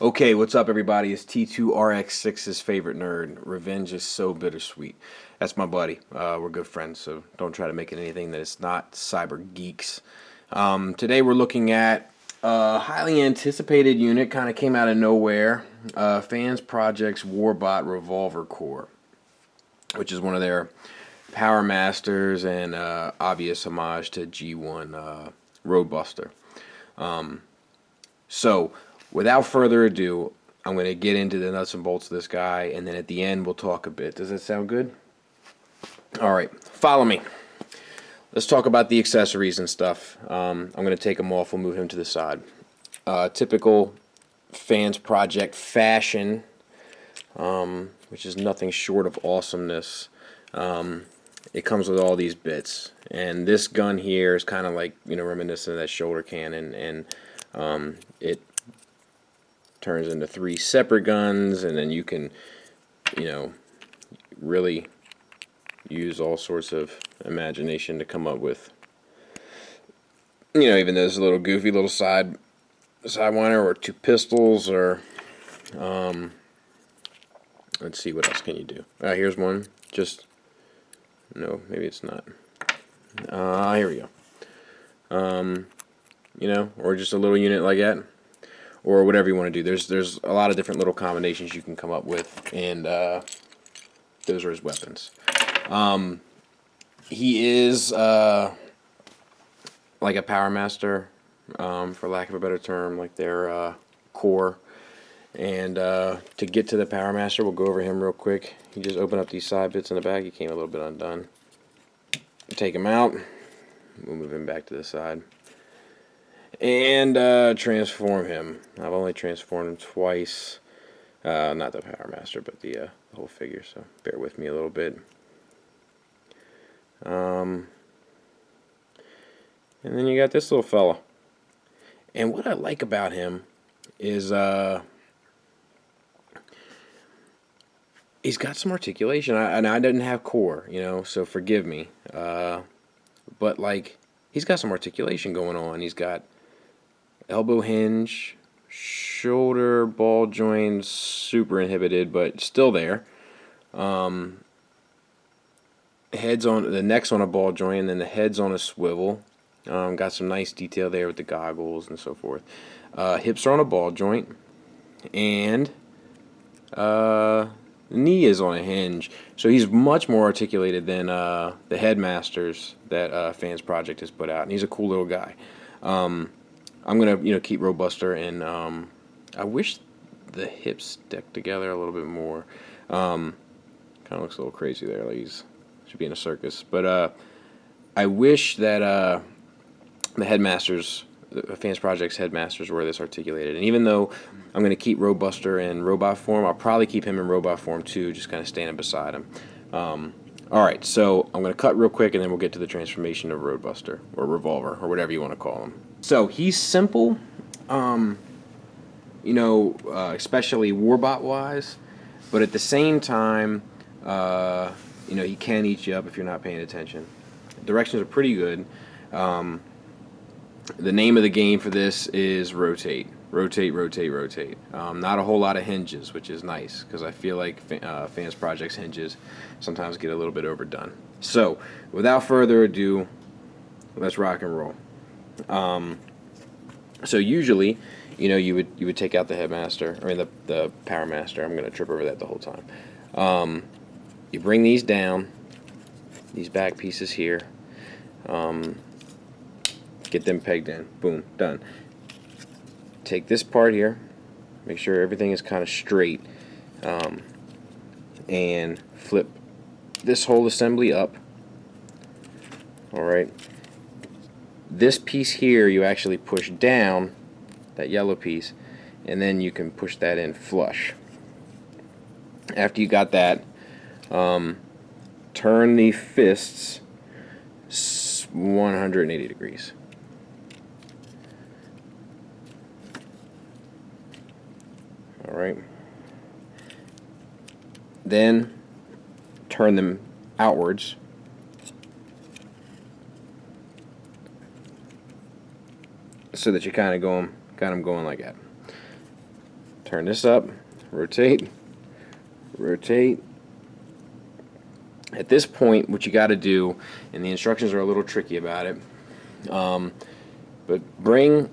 Okay, what's up, everybody? It's T2RX6's favorite nerd. Revenge is so bittersweet. That's my buddy. We're good friends, so don't try to make it anything that it's not. Cyber Geeks. Today we're looking at a highly anticipated unit, kind of came out of nowhere. FansProject's Warbot Revolver Core, which is one of their Power Masters and obvious homage to G1 Roadbuster. So, without further ado, I'm going to get into the nuts and bolts of this guy, and then at the end we'll talk a bit. Does that sound good? Alright, follow me. Let's talk about the accessories and stuff. I'm going to take him off. We'll move him to the side. Typical FansProject fashion, which is nothing short of awesomeness. It comes with all these bits. And this gun here is kind of like, reminiscent of that shoulder cannon, and it turns into 3 separate guns, and then you can, really use all sorts of imagination to come up with, even this little goofy little sidewinder, or 2 pistols, or let's see, what else can you do? Here's one. No, maybe it's not. Here we go. Or just a little unit like that, or whatever you want to do. There's a lot of different little combinations you can come up with, and those are his weapons. He is like a Power Master, for lack of a better term, like their core. And to get to the Power Master, we'll go over him real quick. You just open up these side bits in the back. He came a little bit undone. Take him out. We'll move him back to the side. And transform him. I've only transformed him twice. Not the Power Master, but the whole figure, so bear with me a little bit. And then you got this little fella. And what I like about him is he's got some articulation. I didn't have core, so forgive me. But like, he's got some articulation going on. He's got elbow hinge, shoulder ball joint, super inhibited, but still there. Head's on the neck's on a ball joint, and then the head's on a swivel. Got some nice detail there with the goggles and so forth. Hips are on a ball joint, and the knee is on a hinge. So he's much more articulated than the Headmasters that FansProject has put out, and he's a cool little guy. I'm gonna keep Roadbuster, and I wish the hips stuck together a little bit more. Kind of looks a little crazy there, like he's should be in a circus. But I wish that the Headmasters, the FansProject's Headmasters, were this articulated. And even though I'm going to keep Roadbuster in robot form, I'll probably keep him in robot form too, just kind of standing beside him. Alright, so I'm going to cut real quick, and then we'll get to the transformation of Roadbuster, or Revolver, or whatever you want to call him. So he's simple, especially Warbot-wise, but at the same time, he can eat you up if you're not paying attention. Directions are pretty good. The name of the game for this is rotate. Rotate, rotate, rotate. Not a whole lot of hinges, which is nice, because I feel like FansProject's hinges sometimes get a little bit overdone. So, without further ado, let's rock and roll. So usually, you would take out the Headmaster, the Power Master. I'm going to trip over that the whole time. You bring these down, these back pieces here. Get them pegged in. Boom, done. Take this part here, make sure everything is kind of straight, and flip this whole assembly up. Alright. This piece here you actually push down, that yellow piece, and then you can push that in flush. After you got that, turn the fists 180 degrees. Alright. Then turn them outwards. So that you kind of got them going like that. turn this up, rotate, rotate. At this point, what you got to do, and the instructions are a little tricky about it, but bring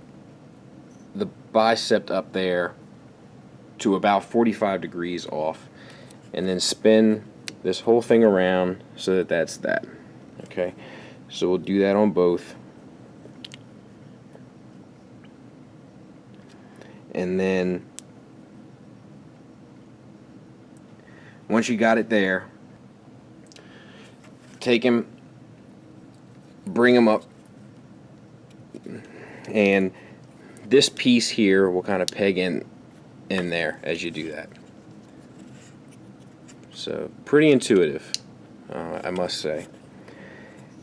the bicep up there to about 45 degrees off, and then spin this whole thing around so that that's that. Okay, so we'll do that on both. And then once you got it there, take him, bring him up, and this piece here will kind of peg in there as you do that. So pretty intuitive, I must say.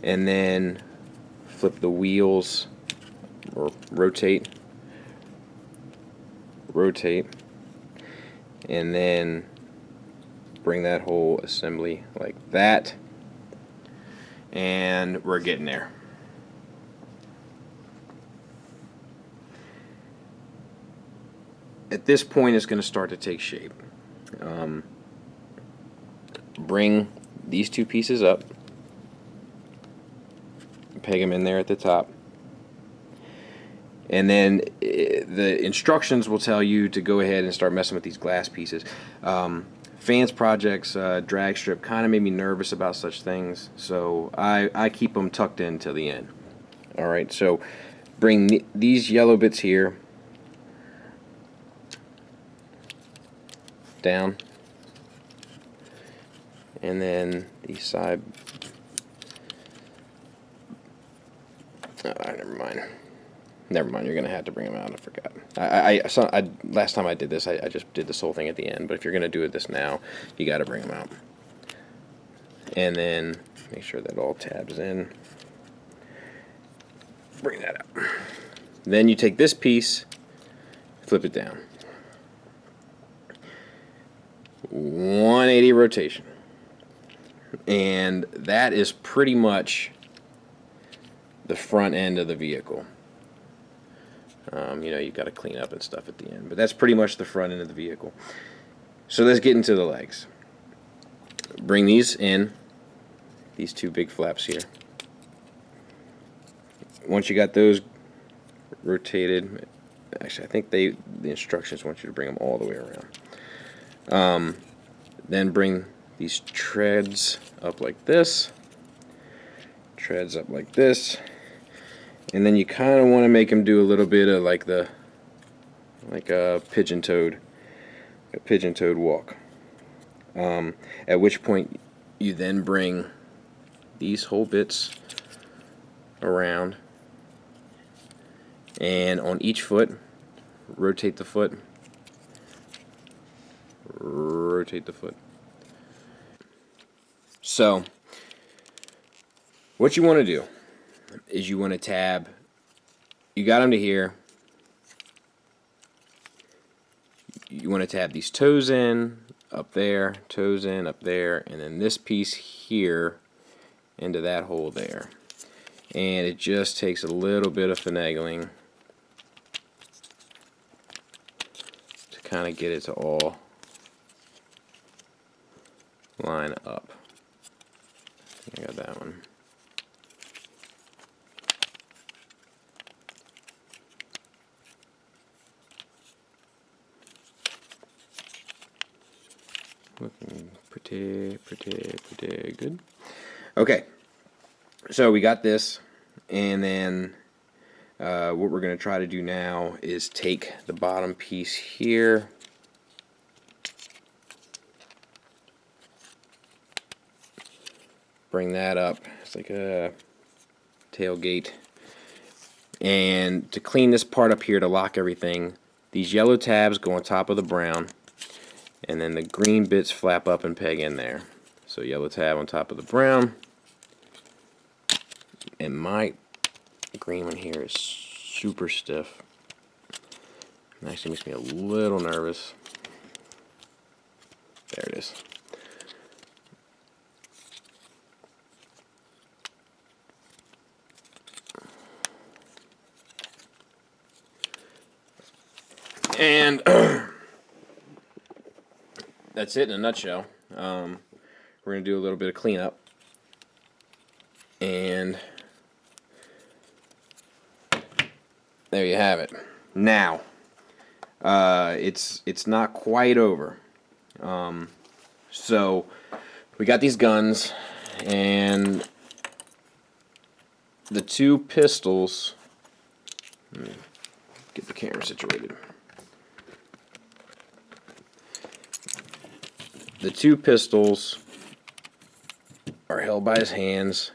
And then flip the wheels, or rotate, rotate, and then bring that whole assembly like that, and we're getting there. At this point, it's going to start to take shape. Bring these two pieces up, peg them in there at the top, and then the instructions will tell you to go ahead and start messing with these glass pieces. FansProject's drag strip kind of made me nervous about such things, so I keep them tucked in till the end. Alright, so bring these yellow bits here down, and then these side. Never mind. You're gonna have to bring them out. I forgot. Last time I did this, I just did this whole thing at the end. But if you're gonna do this now, you got to bring them out, and then make sure that all tabs in. Bring that out. Then you take this piece, flip it down. 180 rotation, and that is pretty much the front end of the vehicle. You know, you've got to clean up and stuff at the end, but that's pretty much the front end of the vehicle. So let's get into the legs. Bring these in, these two big flaps here. Once you got those rotated, actually I think the instructions want you to bring them all the way around. Then bring these treads up like this, treads up like this, and then you kind of want to make them do a little bit of like a pigeon-toed walk. At which point you then bring these whole bits around, and on each foot, rotate the foot, rotate the foot. So what you want to do is you want to tab, you got them to here, you want to tab these toes in, up there, toes in, up there, and then this piece here into that hole there. And it just takes a little bit of finagling to kind of get it to all line up. I got that one. Looking pretty good. Okay, so we got this, and then what we're going to try to do now is take the bottom piece here, bring that up. It's like a tailgate. And to clean this part up here, to lock everything, these yellow tabs go on top of the brown, and then the green bits flap up and peg in there. So yellow tab on top of the brown, and my green one here is super stiff. It actually makes me a little nervous. There it is. And that's it in a nutshell. We're going to do a little bit of cleanup. And there you have it. Now, it's not quite over. So we got these guns, and the two pistols. Let me get the camera situated. The two pistols are held by his hands,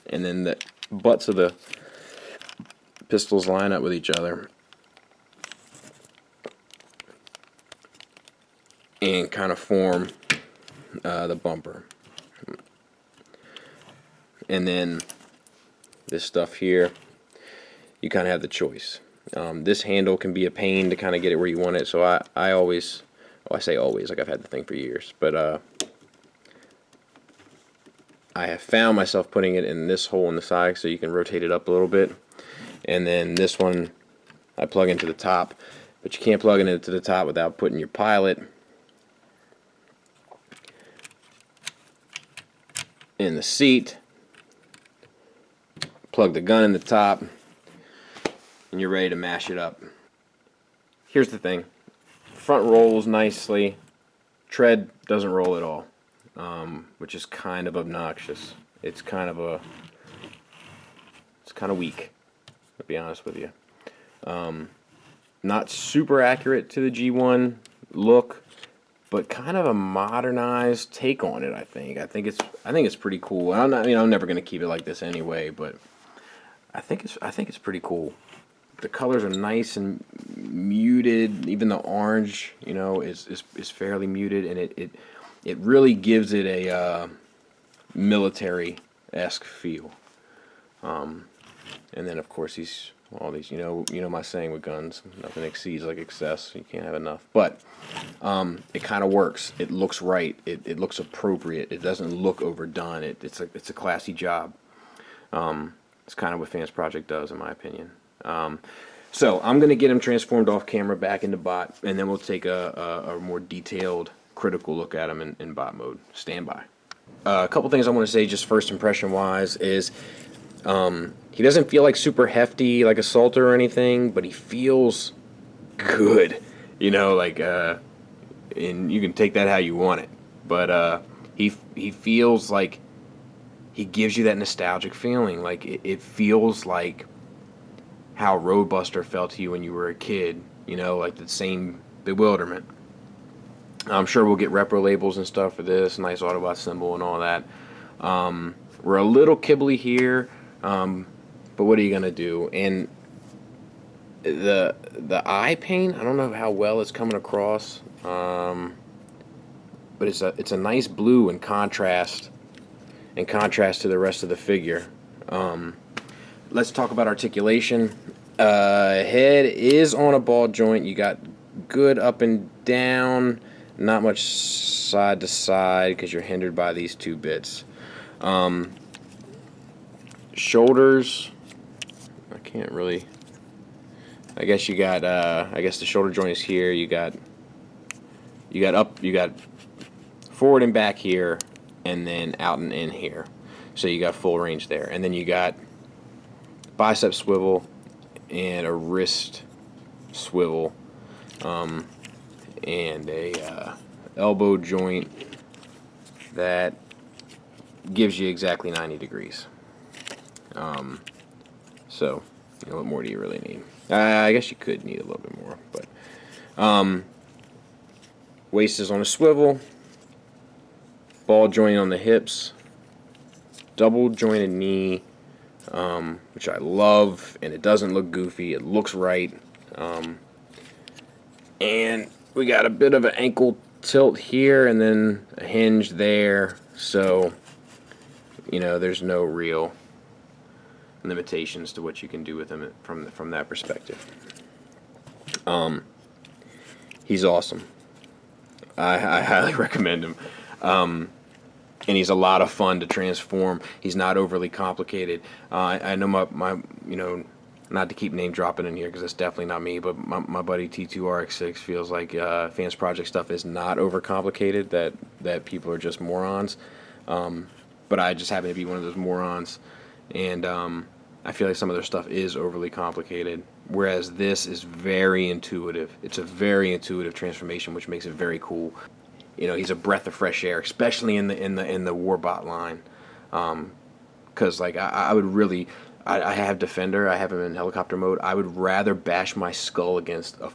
and then the butts of the pistols line up with each other and kind of form the bumper. And then this stuff here, you kind of have the choice. This handle can be a pain to kind of get it where you want it, so I always, well, I say always, like I've had the thing for years, but I have found myself putting it in this hole in the side so you can rotate it up a little bit. And then this one I plug into the top, but you can't plug it into the top without putting your pilot in the seat, plug the gun in the top, and you're ready to mash it up. Here's the thing. Front rolls nicely, tread doesn't roll at all, which is kind of obnoxious. It's kind of weak, to be honest with you. Not super accurate to the G1 look, but kind of a modernized take on it. I think it's pretty cool. I'm never gonna keep it like this anyway, but I think it's pretty cool. The colors are nice and muted. Even the orange, is fairly muted, and it really gives it a military-esque feel. And then of course all these, my saying with guns, nothing exceeds like excess. You can't have enough. But it kind of works. It looks right. It looks appropriate. It doesn't look overdone. It's a classy job. It's kind of what FansProject does, in my opinion. So I'm going to get him transformed off camera back into bot, and then we'll take a more detailed, critical look at him in bot mode. Stand by. A couple things I want to say just first impression wise is he doesn't feel like super hefty like Assaulter or anything, but he feels good, and you can take that how you want it, but he feels like he gives you that nostalgic feeling. Like it feels like how Roadbuster felt to you when you were a kid, like the same bewilderment. I'm sure we'll get repro labels and stuff for this, nice Autobot symbol and all that. We're a little kibbly here, but what are you gonna do? And the eye paint, I don't know how well it's coming across, but it's a nice blue in contrast to the rest of the figure. Let's talk about articulation. Head is on a ball joint. You got good up and down, not much side to side because you're hindered by these two bits. Shoulders, I can't really. I guess you got. I guess the shoulder joint is here. You got forward and back here, and then out and in here. So you got full range there, and then you got bicep swivel and a wrist swivel, and a elbow joint that gives you exactly 90 degrees. So what more do you really need? I guess you could need a little bit more, but waist is on a swivel, ball joint on the hips, double jointed knee, which I love, and it doesn't look goofy. It looks right. And we got a bit of an ankle tilt here and then a hinge there, so there's no real limitations to what you can do with him from that perspective. He's awesome. I highly recommend him. And he's a lot of fun to transform. He's not overly complicated. I know my not to keep name dropping in here because it's definitely not me, but my buddy T2RX6 feels like FansProject stuff is not overcomplicated, that people are just morons. But I just happen to be one of those morons, and I feel like some of their stuff is overly complicated, whereas this is very intuitive. It's a very intuitive transformation, which makes it very cool. You know, he's a breath of fresh air, especially in the Warbot line, because like I would really, I have Defender, I have him in helicopter mode. I would rather bash my skull against a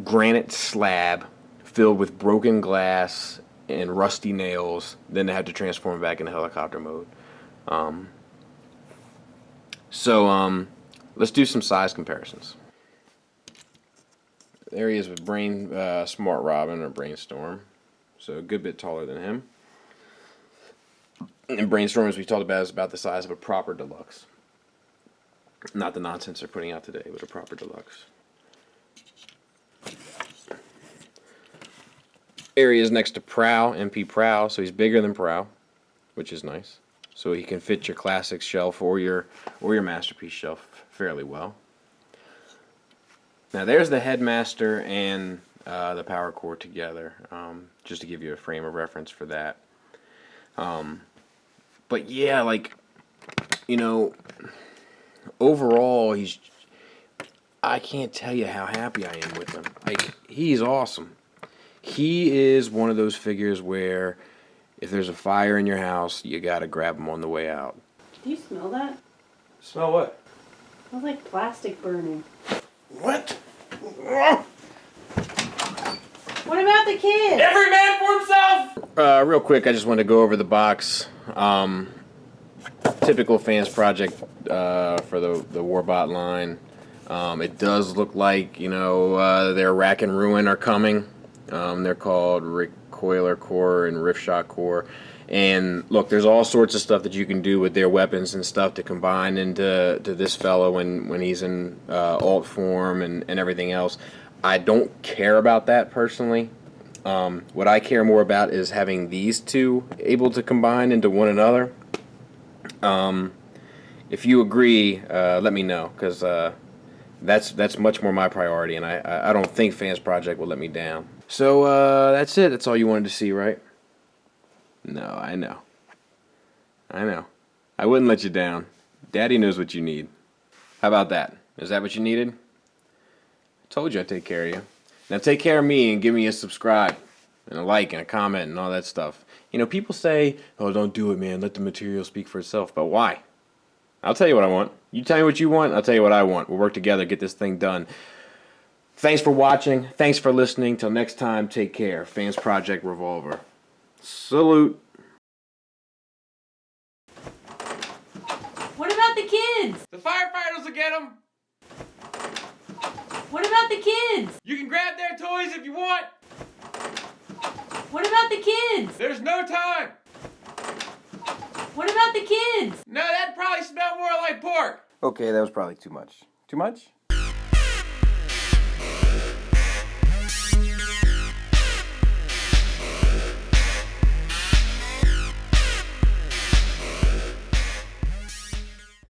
granite slab filled with broken glass and rusty nails than to have to transform back into helicopter mode. Let's do some size comparisons. There he is with Smart Robin or Brainstorm, so a good bit taller than him. And Brainstorm, as we talked about, is about the size of a proper deluxe. Not the nonsense they're putting out today, but a proper deluxe. There he is next to Prow, MP Prow, so he's bigger than Prow, which is nice. So he can fit your classic shelf or your masterpiece shelf fairly well. Now there's the Headmaster and the Power Core together, just to give you a frame of reference for that. But yeah, like, you know, overall, I can't tell you how happy I am with him. Like, he's awesome. He is one of those figures where if there's a fire in your house, you gotta grab him on the way out. Do you smell that? Smell what? It smells like plastic burning. What? What about the kids? Every man for himself! Real quick, I just want to go over the box. Typical FansProject for the Warbot line. It does look like, you know, their Rack and Ruin are coming. They're called Recoiler Core and Rift Shot Core. And look, there's all sorts of stuff that you can do with their weapons and stuff to combine into this fellow when he's in alt form and everything else. I don't care about that personally. What I care more about is having these two able to combine into one another. If you agree, let me know, because that's much more my priority, and I don't think FansProject will let me down. So that's it. That's all you wanted to see, right? No, I know. I wouldn't let you down. Daddy knows what you need. How about that? Is that what you needed? I told you I'd take care of you. Now take care of me and give me a subscribe and a like and a comment and all that stuff. You know, people say, oh, don't do it, man. Let the material speak for itself. But why? I'll tell you what I want. You tell me what you want, I'll tell you what I want. We'll work together, get this thing done. Thanks for watching. Thanks for listening. Till next time, take care. FansProject Revolver. Salute. What about the kids? The firefighters will get them. What about the kids? You can grab their toys if you want. What about the kids? There's no time. What about the kids? No, that'd probably smell more like pork. Okay, that was probably too much. Too much?